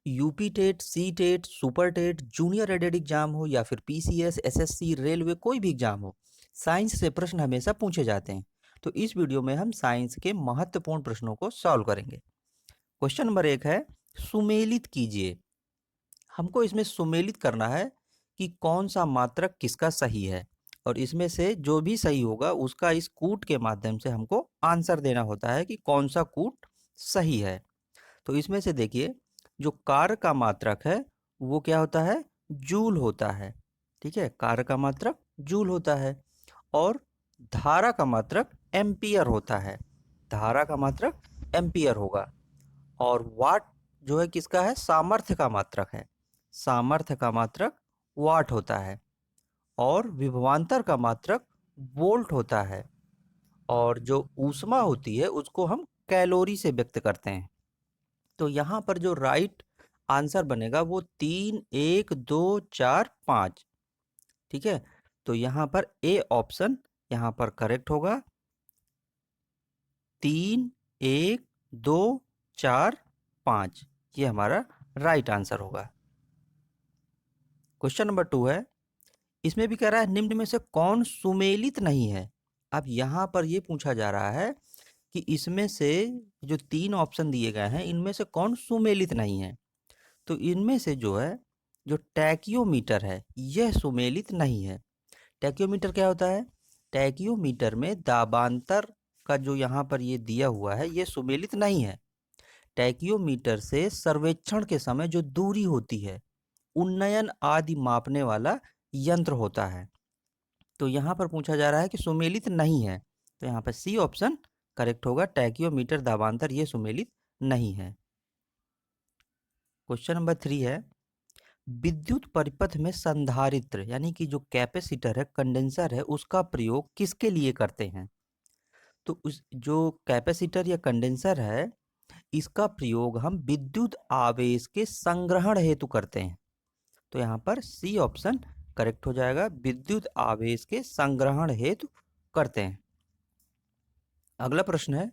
UP TET, C TET, super TET, junior aided exam हो या फिर पीसीएस, एसएससी, रेलवे, कोई भी एग्जाम हो, साइंस से प्रश्न हमेशा पूछे जाते हैं। तो इस वीडियो में हम साइंस के महत्वपूर्ण प्रश्नों को सॉल्व करेंगे। क्वेश्चन नंबर 1 है, सुमेलित कीजिए। हमको इसमें सुमेलित करना है कि कौन सा मात्रक किसका सही है, और इसमें से जो भी सही होगा उसका इस कूट के माध्यम से हमको आंसर देना होता है कि कौन सा कूट सही है। तो इसमें से देखिए, जो कार्य का मात्रक है वो क्या होता है, जूल होता है। ठीक है, कार्य का मात्रक जूल होता है। और धारा का मात्रक एम्पियर होता है। धारा का मात्रक एम्पियर होगा। और वाट जो है किसका है, सामर्थ्य का मात्रक है। सामर्थ्य का मात्रक वाट होता है। और विभवांतर का मात्रक वोल्ट होता है। और जो ऊष्मा होती है उसको हम कैलोरी से व्यक्त करते हैं। तो यहाँ पर जो राइट आंसर बनेगा वो 3, 1, 2, 4, 5। ठीक है, तो यहाँ पर ए ऑप्शन यहाँ पर करेक्ट होगा। 3, 1, 2, 4, 5 ये हमारा राइट आंसर होगा। क्वेश्चन नंबर 2 है, इसमें भी कह रहा है निम्न में से कौन सुमेलित नहीं है। अब यहाँ पर ये पूछा जा रहा है कि इसमें से जो 3 ऑप्शन दिए गए हैं इनमें से कौन सुमेलित नहीं है। तो इनमें से जो है, जो टैकियोमीटर है यह सुमेलित नहीं है। टैकियोमीटर क्या होता है, टैकियोमीटर में दाबांतर का जो यहाँ पर ये दिया हुआ है ये सुमेलित नहीं है। टैकियोमीटर से सर्वेक्षण के समय जो दूरी होती है, उन्नयन आदि मापने वाला यंत्र होता है। तो यहाँ पर पूछा जा रहा है कि सुमेलित नहीं है, तो यहाँ पर सी ऑप्शन करेक्ट होगा। टैकियोमीटर दाबांतर ये सुमेलित नहीं है। क्वेश्चन नंबर 3 है, विद्युत परिपथ में संधारित्र यानी कि जो कैपेसिटर है, कंडेंसर है, उसका प्रयोग किसके लिए करते हैं। तो उस जो कैपेसिटर या कंडेंसर है इसका प्रयोग हम विद्युत आवेश के संग्रहण हेतु करते हैं। तो यहाँ पर सी ऑप्शन करेक्ट हो जाएगा, विद्युत आवेश के संग्रहण हेतु करते हैं। अगला प्रश्न है,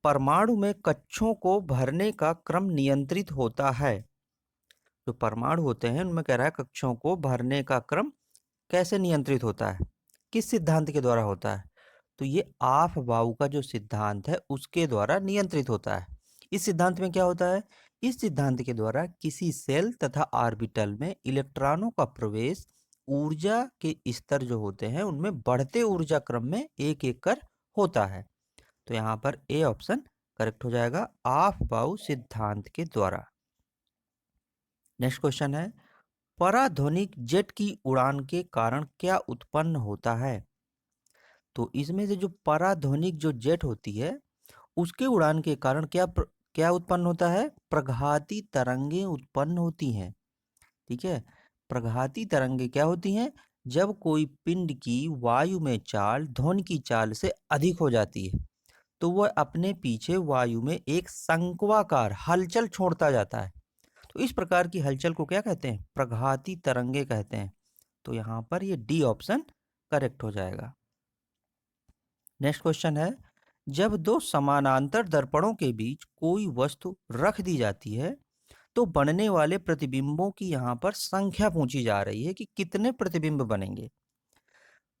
परमाणु में कक्षों को भरने का क्रम नियंत्रित होता है। जो परमाणु होते हैं उनमें कह रहा है कक्षों को भरने का क्रम कैसे नियंत्रित होता है, किस सिद्धांत के द्वारा होता है। तो ये आफ-बाऊ का जो सिद्धांत है उसके द्वारा नियंत्रित होता है। इस सिद्धांत में क्या होता है, इस सिद्धांत के द्वारा किसी सेल तथा ऑर्बिटल में इलेक्ट्रॉनों का प्रवेश ऊर्जा के स्तर जो होते हैं उनमें बढ़ते ऊर्जा क्रम में एक एक कर होता है। तो यहाँ पर ए ऑप्शन करेक्ट हो जाएगा, आफ-बाऊ सिद्धांत के द्वारा। नेक्स्ट क्वेश्चन है, पराध्वनिक जेट की उड़ान के कारण क्या उत्पन्न होता है। तो इसमें से जो पराध्वनिक जो जेट होती है उसके उड़ान के कारण क्या उत्पन्न होता है, प्रघाती तरंगे उत्पन्न होती हैं। ठीक है, प्रघाती तरंगे क्या होती हैं, जब कोई पिंड की वायु में चाल ध्वनि की चाल से अधिक हो जाती है तो वह अपने पीछे वायु में एक शंक्वाकार हलचल छोड़ता जाता है। तो इस प्रकार की हलचल को क्या कहते हैं, प्रघाती तरंगे कहते हैं। तो यहाँ पर ये डी ऑप्शन करेक्ट हो जाएगा। नेक्स्ट क्वेश्चन है, जब दो समानांतर दर्पणों के बीच कोई वस्तु रख दी जाती है तो बनने वाले प्रतिबिंबों की यहाँ पर संख्या पूछी जा रही है कि कितने प्रतिबिंब बनेंगे।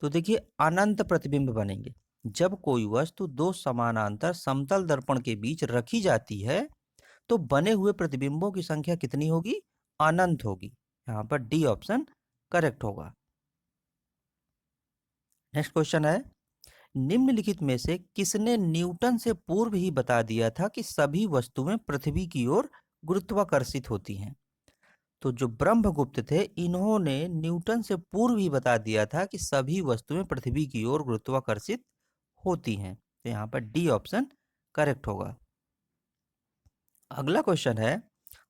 तो देखिए, अनंत प्रतिबिंब बनेंगे। जब कोई वस्तु दो समानांतर समतल दर्पण के बीच रखी जाती है तो बने हुए प्रतिबिंबों की संख्या कितनी होगी, अनंत होगी। यहाँ पर डी ऑप्शन करेक्ट होगा। नेक्स्ट क्वेश्चन है, निम्नलिखित में से किसने न्यूटन से पूर्व ही बता दिया था कि सभी वस्तुएं पृथ्वी की ओर गुरुत्वाकर्षित होती हैं। तो जो ब्रह्मगुप्त थे इन्होंने न्यूटन से पूर्व ही बता दिया था कि सभी वस्तुएं पृथ्वी की ओर गुरुत्वाकर्षित होती हैं। तो यहाँ पर डी ऑप्शन करेक्ट होगा। अगला क्वेश्चन है,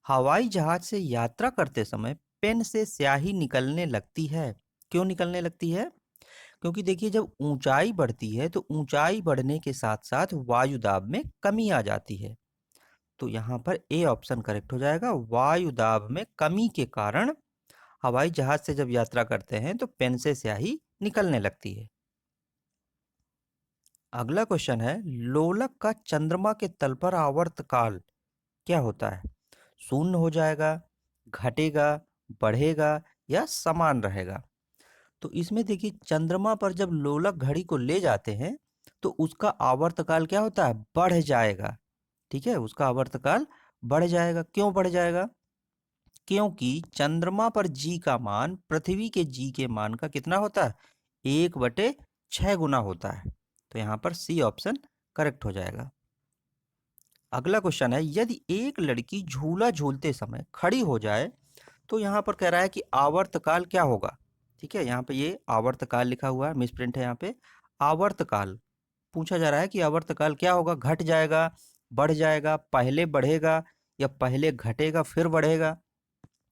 हवाई जहाज से यात्रा करते समय पेन से स्याही निकलने लगती है। क्यों निकलने लगती है, क्योंकि देखिए जब ऊंचाई बढ़ती है तो ऊंचाई बढ़ने के साथ साथ वायु दाब में कमी आ जाती है। तो यहाँ पर ए ऑप्शन करेक्ट हो जाएगा, वायु दाब में कमी के कारण हवाई जहाज से जब यात्रा करते हैं तो पेन से स्याही निकलने लगती है। अगला क्वेश्चन है, लोलक का चंद्रमा के तल पर आवर्तकाल क्या होता है। शून्य हो जाएगा, घटेगा, बढ़ेगा या समान रहेगा। तो इसमें देखिए चंद्रमा पर जब लोलक घड़ी को ले जाते हैं तो उसका आवर्तकाल क्या होता है, बढ़ जाएगा। ठीक है, उसका आवर्तकाल बढ़ जाएगा। क्यों बढ़ जाएगा? क्योंकि चंद्रमा पर जी का मान पृथ्वी के जी के मान का कितना होता है, 1/6 गुना होता है। तो यहाँ पर सी ऑप्शन करेक्ट हो जाएगा। अगला क्वेश्चन है, यदि एक लड़की झूला झूलते समय खड़ी हो जाए तो यहाँ पर कह रहा है कि आवर्तकाल क्या होगा। ठीक है, यहाँ पे ये आवर्तकाल लिखा हुआ है, मिसप्रिंट है यहाँ पे। आवर्तकाल पूछा जा रहा है कि आवर्तकाल क्या होगा, घट जाएगा, बढ़ जाएगा, पहले बढ़ेगा या पहले घटेगा फिर बढ़ेगा।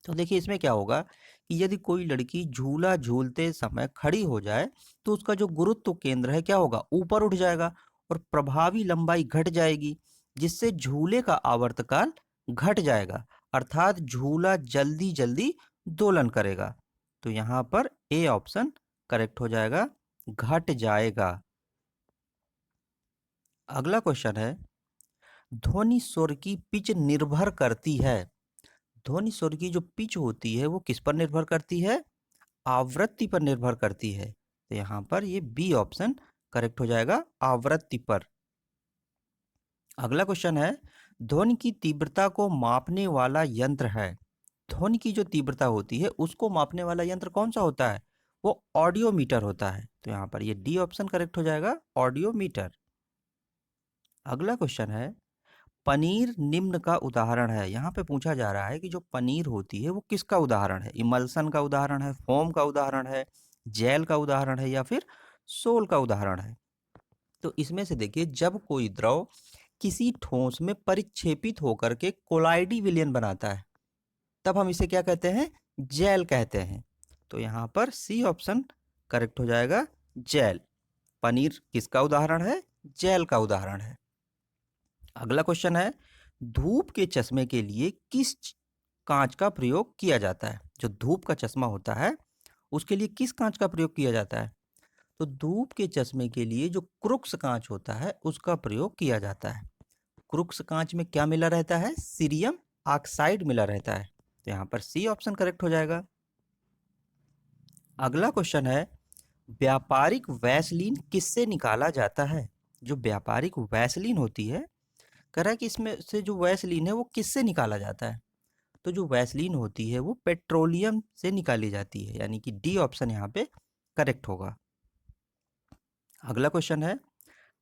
तो देखिए इसमें क्या होगा कि यदि कोई लड़की झूला झूलते समय खड़ी हो जाए तो उसका जो गुरुत्व केंद्र है क्या होगा, ऊपर उठ जाएगा और प्रभावी लंबाई घट जाएगी, जिससे झूले का आवर्तकाल घट जाएगा, अर्थात झूला जल्दी जल्दी दोलन करेगा। तो यहाँ पर ए ऑप्शन करेक्ट हो जाएगा, घट जाएगा। अगला क्वेश्चन है, ध्वनि स्वर की पिच निर्भर करती है। ध्वनि स्वर की जो पिच होती है वो किस पर निर्भर करती है, आवृत्ति पर निर्भर करती है। तो यहाँ पर ये बी ऑप्शन करेक्ट हो जाएगा, आवृत्ति पर। अगला क्वेश्चन है, ध्वनि की तीव्रता को मापने वाला यंत्र है। ध्वनि की जो तीव्रता होती है उसको मापने वाला यंत्र कौन सा होता है, वो ऑडियोमीटर होता है। तो यहाँ पर ये डी ऑप्शन करेक्ट हो जाएगा, ऑडियोमीटर। अगला क्वेश्चन है, पनीर निम्न का उदाहरण है। यहाँ पे पूछा जा रहा है कि जो पनीर होती है वो किसका उदाहरण है, इमल्सन का उदाहरण है, फोम का उदाहरण है, जेल का उदाहरण है या फिर सोल का उदाहरण है। तो इसमें से देखिए, जब कोई द्रव किसी ठोस में परिक्षेपित होकर के कोलाइडी विलयन बनाता है तब हम इसे क्या कहते हैं, जेल कहते हैं। तो यहाँ पर सी ऑप्शन करेक्ट हो जाएगा, जेल। पनीर किसका उदाहरण है, जेल का उदाहरण है। अगला क्वेश्चन है, धूप के चश्मे के लिए किस कांच का प्रयोग किया जाता है। जो धूप का चश्मा होता है उसके लिए किस कांच का प्रयोग किया जाता है। तो धूप के चश्मे के लिए जो क्रुक्स कांच होता है उसका प्रयोग किया जाता है। क्रुक्स कांच में क्या मिला रहता है, सीरियम ऑक्साइड मिला रहता है। तो यहाँ पर सी ऑप्शन करेक्ट हो जाएगा। अगला क्वेश्चन है, व्यापारिक वैसलीन किससे निकाला जाता है। जो व्यापारिक वैसलीन होती है, कह रहा है कि इसमें से जो वैसलीन है वो किससे निकाला जाता है। तो जो वैसलीन होती है वो पेट्रोलियम से निकाली जाती है, यानी कि डी ऑप्शन यहाँ पे करेक्ट होगा। अगला क्वेश्चन है,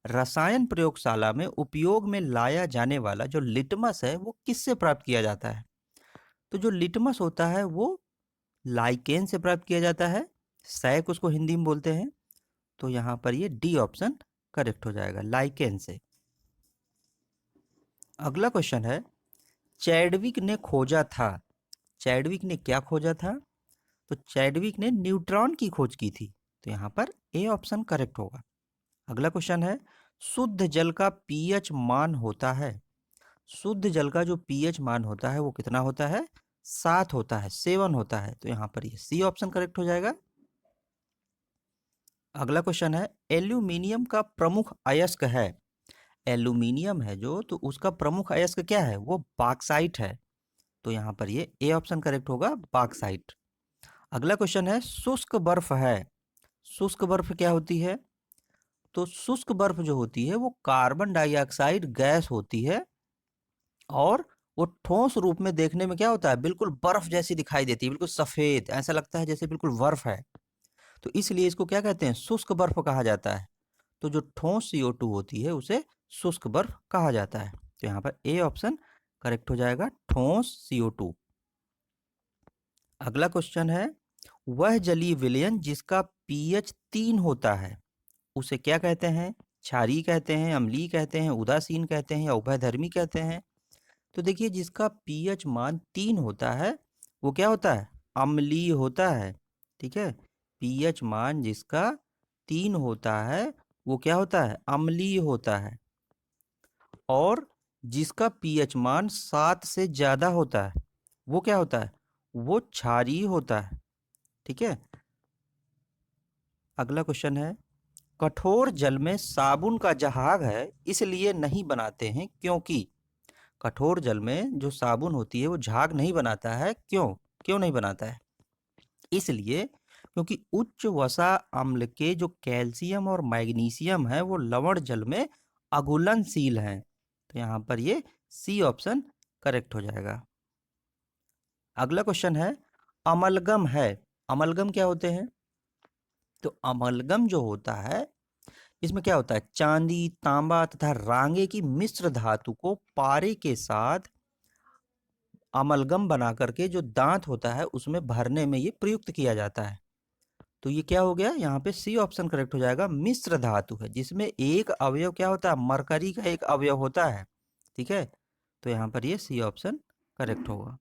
रसायन प्रयोगशाला में उपयोग में लाया जाने वाला जो लिटमस है वो किससे प्राप्त किया जाता है। तो जो लिटमस होता है वो लाइकेन से प्राप्त किया जाता है, सैक उसको हिंदी में बोलते हैं। तो यहाँ पर ये डी ऑप्शन करेक्ट हो जाएगा, लाइकेन से। अगला क्वेश्चन है, चैडविक ने खोजा था। चैडविक ने क्या खोजा था, तो चैडविक ने न्यूट्रॉन की खोज की थी। तो यहाँ पर ए ऑप्शन करेक्ट होगा। अगला क्वेश्चन है, शुद्ध जल का पीएच मान होता है। शुद्ध जल का जो पीएच मान होता है वो कितना होता है, 7 होता है, 7 होता है। तो यहाँ पर ये सी ऑप्शन करेक्ट हो जाएगा। अगला क्वेश्चन है, एल्यूमिनियम का प्रमुख अयस्क है। एल्यूमिनियम है जो, तो उसका प्रमुख अयस्क क्या है, वो बॉक्साइट है। तो यहाँ पर ये ए ऑप्शन करेक्ट होगा, बॉक्साइट। अगला क्वेश्चन है, शुष्क बर्फ है। शुष्क बर्फ क्या होती है, तो शुष्क बर्फ जो होती है वो कार्बन डाइऑक्साइड गैस होती है और वो ठोस रूप में देखने में क्या होता है, बिल्कुल बर्फ जैसी दिखाई देती है, बिल्कुल सफेद, ऐसा लगता है जैसे बिल्कुल बर्फ है। तो इसलिए इसको क्या कहते हैं, शुष्क बर्फ कहा जाता है। तो जो ठोस CO2 होती है उसे शुष्क बर्फ कहा जाता है। तो यहाँ पर ए ऑप्शन करेक्ट हो जाएगा, ठोस CO2। अगला क्वेश्चन है, वह जलीय विलयन जिसका पीएच 3 होता है उसे क्या कहते हैं, क्षारीय कहते हैं, अम्लीय कहते हैं, उदासीन कहते हैं या उभयधर्मी कहते हैं। तो देखिए जिसका पीएच मान 3 होता है वो क्या होता है, अम्लीय होता है। ठीक है, पीएच मान जिसका 3 होता है वो क्या होता है, अम्लीय होता है। और जिसका पीएच मान 7 से ज्यादा होता है वो क्या होता है, वो क्षारीय होता है। ठीक है। अगला क्वेश्चन है, कठोर जल में साबुन का जहाग है इसलिए नहीं बनाते हैं क्योंकि। कठोर जल में जो साबुन होती है वो झाग नहीं बनाता है। क्यों? क्यों नहीं बनाता है? इसलिए क्योंकि उच्च वसा अम्ल के जो कैल्शियम और मैग्नीशियम है वो लवण जल में अघुलनशील हैं। तो यहाँ पर ये सी ऑप्शन करेक्ट हो जाएगा। अगला क्वेश्चन है, अमलगम है। अमलगम क्या होते हैं? तो अमलगम जो होता है इसमें क्या होता है, चांदी, तांबा तथा रांगे की मिश्र धातु को पारे के साथ अमलगम बना करके जो दांत होता है उसमें भरने में ये प्रयुक्त किया जाता है। तो ये क्या हो गया, यहाँ पे सी ऑप्शन करेक्ट हो जाएगा। मिश्र धातु है जिसमें एक अवयव क्या होता है, मरकरी का एक अवयव होता है। ठीक है, तो यहाँ पर ये सी ऑप्शन करेक्ट होगा।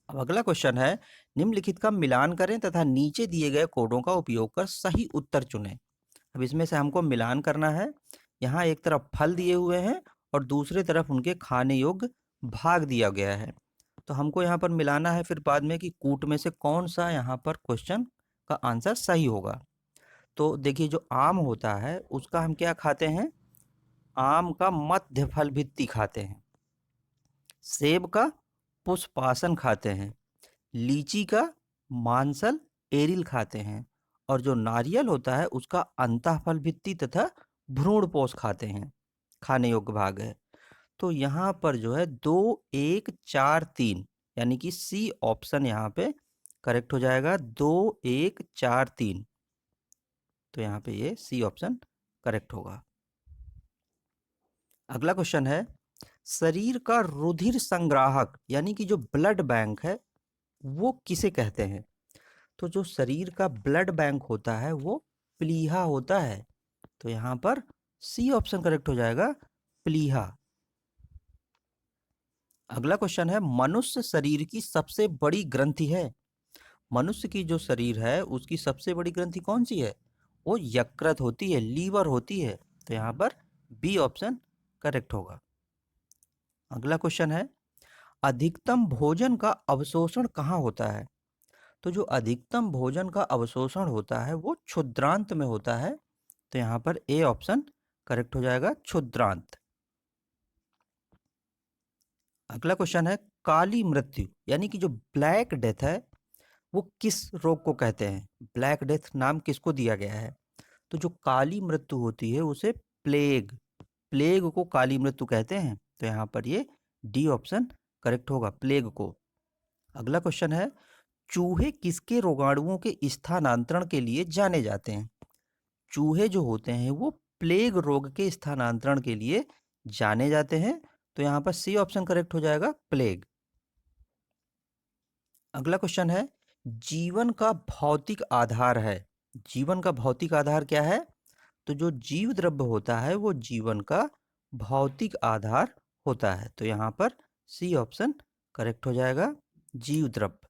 अब अगला क्वेश्चन है, निम्नलिखित का मिलान करें तथा नीचे दिए गए कोडों का उपयोग कर सही उत्तर चुनें। अब इसमें से हमको मिलान करना है। यहाँ एक तरफ फल दिए हुए हैं और दूसरे तरफ उनके खाने योग्य भाग दिया गया है। तो हमको यहाँ पर मिलाना है फिर बाद में कि कूट में से कौन सा यहाँ पर क्वेश्चन का आंसर सही होगा। तो देखिए, जो आम होता है उसका हम क्या खाते हैं, आम का मध्य फल भित्ति खाते हैं। सेब का पुष्पासन खाते हैं। लीची का मांसल एरिल खाते हैं। और जो नारियल होता है उसका अंतःफल भित्ति तथा भ्रूण पोष खाते हैं, खाने योग्य भाग है। तो यहाँ पर जो है 2, 1, 4, 3 यानी कि सी ऑप्शन यहाँ पे करेक्ट हो जाएगा। 2, 1, 4, 3। तो यहाँ पे ये सी ऑप्शन करेक्ट होगा। अगला क्वेश्चन है, शरीर का रुधिर संग्राहक यानी कि जो ब्लड बैंक है वो किसे कहते हैं? तो जो शरीर का ब्लड बैंक होता है वो प्लीहा होता है। तो यहाँ पर सी ऑप्शन करेक्ट हो जाएगा, प्लीहा। अगला क्वेश्चन है, मनुष्य शरीर की सबसे बड़ी ग्रंथि है। मनुष्य की जो शरीर है उसकी सबसे बड़ी ग्रंथि कौन सी है? वो यकृत होती है, लीवर होती है। तो यहाँ पर बी ऑप्शन करेक्ट होगा। अगला क्वेश्चन है, अधिकतम भोजन का अवशोषण कहाँ होता है? तो जो अधिकतम भोजन का अवशोषण होता है वो क्षुद्रांत में होता है। तो यहाँ पर ए ऑप्शन करेक्ट हो जाएगा, क्षुद्रांत। अगला क्वेश्चन है, काली मृत्यु यानी कि जो ब्लैक डेथ है वो किस रोग को कहते हैं? ब्लैक डेथ नाम किसको दिया गया है? तो जो काली मृत्यु होती है उसे प्लेग, प्लेग को काली मृत्यु कहते हैं। तो यहाँ पर ये डी ऑप्शन करेक्ट होगा, प्लेग को। अगला क्वेश्चन है, चूहे किसके रोगाणुओं के स्थानांतरण के लिए जाने जाते हैं? चूहे जो होते हैं वो प्लेग रोग के स्थानांतरण के लिए जाने जाते हैं। तो यहाँ पर सी ऑप्शन करेक्ट हो जाएगा, प्लेग। अगला क्वेश्चन है, जीवन का भौतिक आधार है। जीवन का भौतिक आधार क्या है? तो जो जीव द्रव्य होता है वो जीवन का भौतिक आधार होता है। तो यहाँ पर सी ऑप्शन करेक्ट हो जाएगा, जीव द्रव्य।